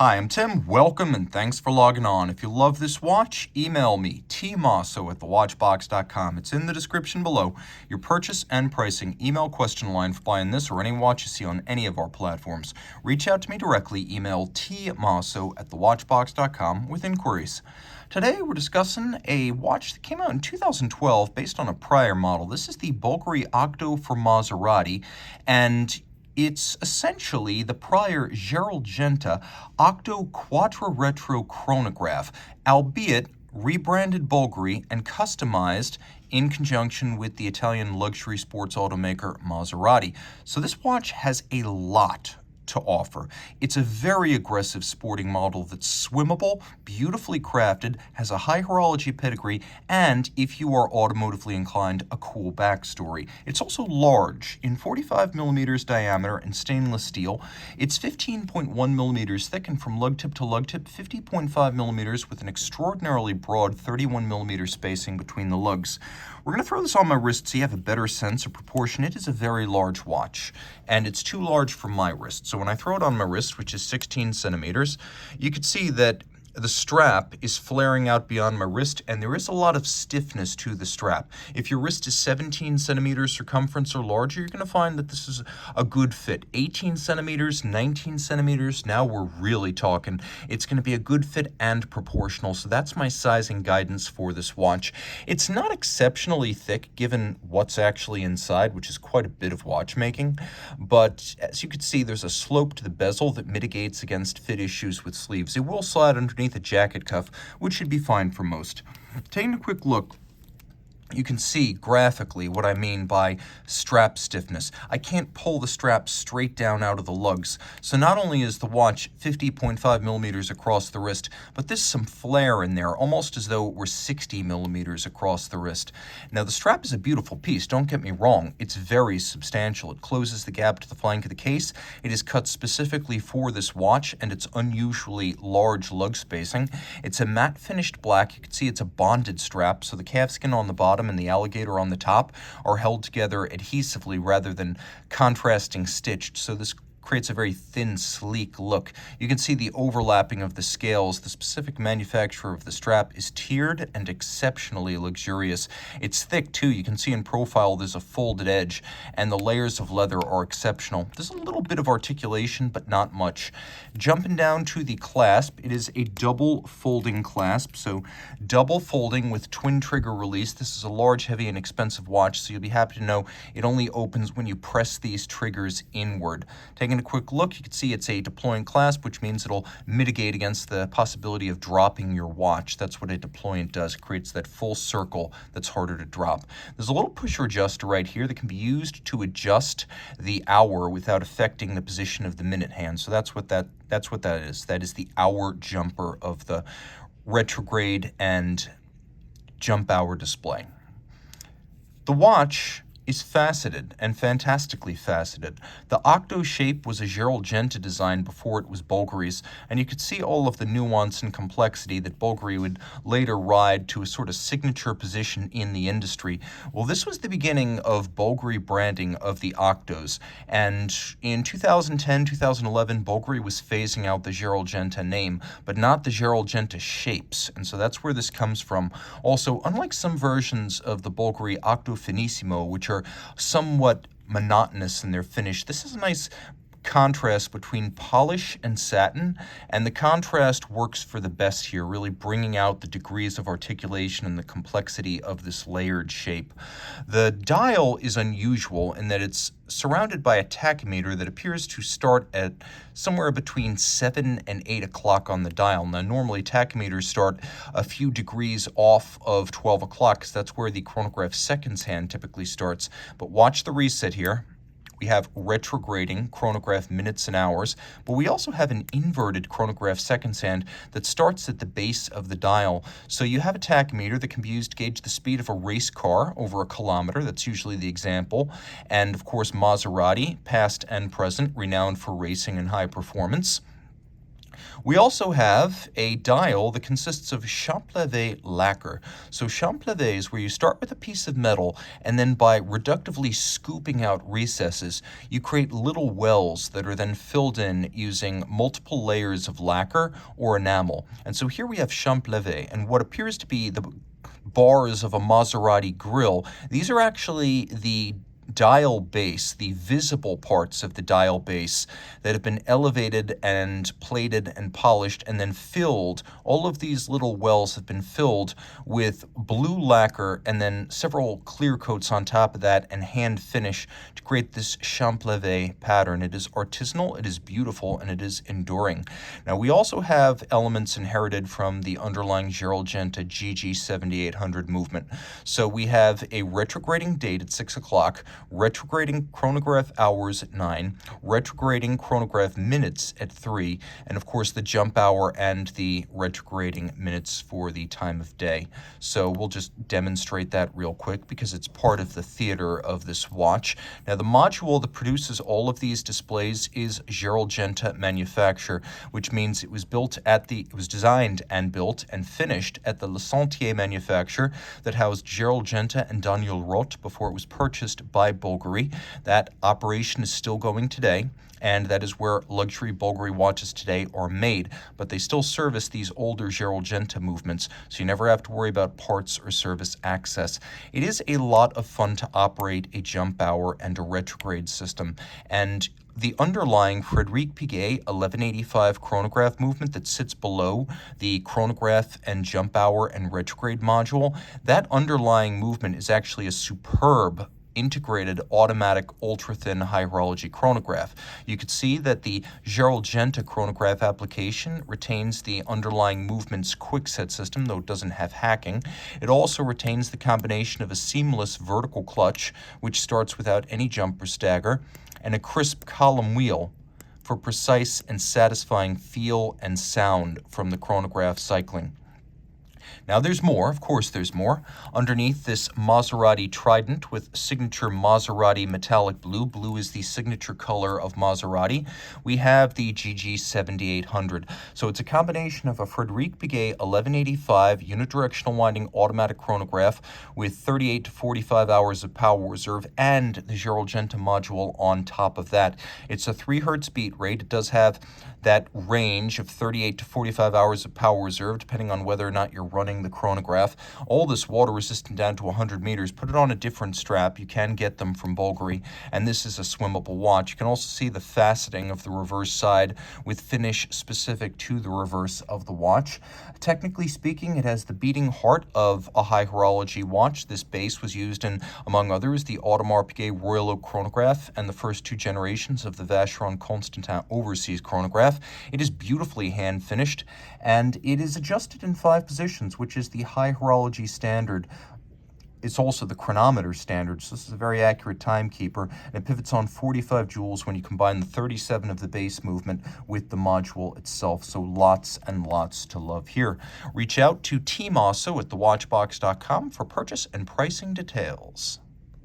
Hi, I'm Tim. Welcome and thanks for logging on. If you love this watch, email me, Team Mosso at thewatchbox.com. It's in the description below. Your purchase and pricing email question line for buying this or any watch you see on any of our platforms. Reach out to me directly. Email tmosso at thewatchbox.com with inquiries. Today we're discussing a watch that came out in 2012 based on a prior model. This is the Bulgari Octo Maserati, and it's essentially the prior Gerald-Genta Octo Quadri-Retro Chronograph, albeit rebranded Bulgari and customized in conjunction with the Italian luxury sports automaker Maserati. So this watch has a lot to offer. It's a very aggressive sporting model that's swimmable, beautifully crafted, has a high horology pedigree, and, if you are automotively inclined, a cool backstory. It's also large, in 45 millimeters diameter and stainless steel. It's 15.1 millimeters thick, and from lug tip to lug tip, 50.5 millimeters with an extraordinarily broad 31 millimeter spacing between the lugs. We're going to throw this on my wrist so you have a better sense of proportion. It is a very large watch, and it's too large for my wrist. So when I throw it on my wrist, which is 16 centimeters, you can see that the strap is flaring out beyond my wrist, and there is a lot of stiffness to the strap. If your wrist is 17 centimeters circumference or larger, you're going to find that this is a good fit. 18 centimeters, 19 centimeters, now we're really talking. It's going to be a good fit and proportional, so that's my sizing guidance for this watch. It's not exceptionally thick given what's actually inside, which is quite a bit of watchmaking, but as you can see, there's a slope to the bezel that mitigates against fit issues with sleeves. It will slide underneath a jacket cuff, which should be fine for most. Taking a quick look, you can see graphically what I mean by strap stiffness. I can't pull the strap straight down out of the lugs. So not only is the watch 50.5 millimeters across the wrist, but there's some flare in there, almost as though it were 60 millimeters across the wrist. Now the strap is a beautiful piece, don't get me wrong. It's very substantial. It closes the gap to the flank of the case. It is cut specifically for this watch, and it's unusually large lug spacing. It's a matte finished black. You can see it's a bonded strap, so the calfskin on the bottom and the alligator on the top are held together adhesively rather than contrasting stitched, so this creates a very thin, sleek look. You can see the overlapping of the scales. The specific manufacturer of the strap is tiered and exceptionally luxurious. It's thick too. You can see in profile there's a folded edge, and the layers of leather are exceptional. There's a little bit of articulation, but not much. Jumping down to the clasp, it is a double folding clasp, so double folding with twin trigger release. This is a large, heavy, and expensive watch, so you'll be happy to know it only opens when you press these triggers inward. Taking a quick look, you can see it's a deploying clasp, which means it'll mitigate against the possibility of dropping your watch. That's what a deployant does. It creates that full circle that's harder to drop. There's a little pusher adjuster right here that can be used to adjust the hour without affecting the position of the minute hand. So that's what that is. That is the hour jumper of the retrograde and jump hour display. The watch is faceted and fantastically faceted. The octo shape was a Gerald-Genta design before it was Bulgari's, and you could see all of the nuance and complexity that Bulgari would later ride to a sort of signature position in the industry. Well, this was the beginning of Bulgari branding of the octos, and in 2010, 2011, Bulgari was phasing out the Gerald-Genta name, but not the Gerald-Genta shapes, and so that's where this comes from. Also, unlike some versions of the Bulgari Octo Finissimo, which are somewhat monotonous in their finish, this is a nice contrast between polish and satin, and the contrast works for the best here, really bringing out the degrees of articulation and the complexity of this layered shape. The dial is unusual in that it's surrounded by a tachymeter that appears to start at somewhere between 7 and 8 o'clock on the dial. Now, normally tachymeters start a few degrees off of 12 o'clock, because that's where the chronograph seconds hand typically starts. But watch the reset here. We have retrograding chronograph minutes and hours, but we also have an inverted chronograph seconds hand that starts at the base of the dial. So you have a tachymeter that can be used to gauge the speed of a race car over a kilometer. That's usually the example. And of course, Maserati, past and present, renowned for racing and high performance. We also have a dial that consists of champ-levé lacquer. So champ-levé is where you start with a piece of metal, and then by reductively scooping out recesses, you create little wells that are then filled in using multiple layers of lacquer or enamel. And so here we have champ-levé, and what appears to be the bars of a Maserati grille. These are actually the dial base, the visible parts of the dial base that have been elevated and plated and polished and then filled. All of these little wells have been filled with blue lacquer and then several clear coats on top of that and hand finish to create this champ-levé pattern. It is artisanal, it is beautiful, and it is enduring. Now we also have elements inherited from the underlying Gerald-Genta GG 7800 movement. So we have a retrograding date at 6 o'clock, retrograding chronograph hours at 9, retrograding chronograph minutes at 3, and of course the jump hour and the retrograding minutes for the time of day. So we'll just demonstrate that real quick because it's part of the theater of this watch. Now the module that produces all of these displays is Gerald-Genta manufacture, which means it was designed and built and finished at the Le Sentier manufacture that housed Gerald-Genta and Daniel Roth before it was purchased by Bulgari. That operation is still going today, and that is where luxury Bulgari watches today are made, but they still service these older Gerald-Genta movements, so you never have to worry about parts or service access. It is a lot of fun to operate a jump hour and a retrograde system, and the underlying Frédéric Piguet 1185 chronograph movement that sits below the chronograph and jump hour and retrograde module, that underlying movement is actually a superb integrated automatic ultra-thin high horology chronograph. You could see that the Gerald-Genta chronograph application retains the underlying movement's quickset system, though it doesn't have hacking. It also retains the combination of a seamless vertical clutch, which starts without any jump or stagger, and a crisp column wheel for precise and satisfying feel and sound from the chronograph cycling. Now there's more, of course there's more. Underneath this Maserati Trident with signature Maserati metallic blue, blue is the signature color of Maserati, we have the GG 7800. So it's a combination of a Frédéric Piguet 1185 unidirectional winding automatic chronograph with 38 to 45 hours of power reserve and the Gerald-Genta module on top of that. It's a 3 Hz beat rate. It does have that range of 38 to 45 hours of power reserve, depending on whether or not you're running the chronograph. All this water resistant down to 100 meters. Put it on a different strap. You can get them from Bulgari, and this is a swimmable watch. You can also see the faceting of the reverse side with finish specific to the reverse of the watch. Technically speaking, it has the beating heart of a high horology watch. This base was used in, among others, the Audemars Piguet Royal Oak chronograph and the first 2 generations of the Vacheron Constantin overseas chronograph. It is beautifully hand finished, and it is adjusted in 5 positions, which is the high horology standard. It's also the chronometer standard, so this is a very accurate timekeeper, and it pivots on 45 joules when you combine the 37 of the base movement with the module itself, so lots and lots to love here. Reach out to Team Mosso at thewatchbox.com for purchase and pricing details.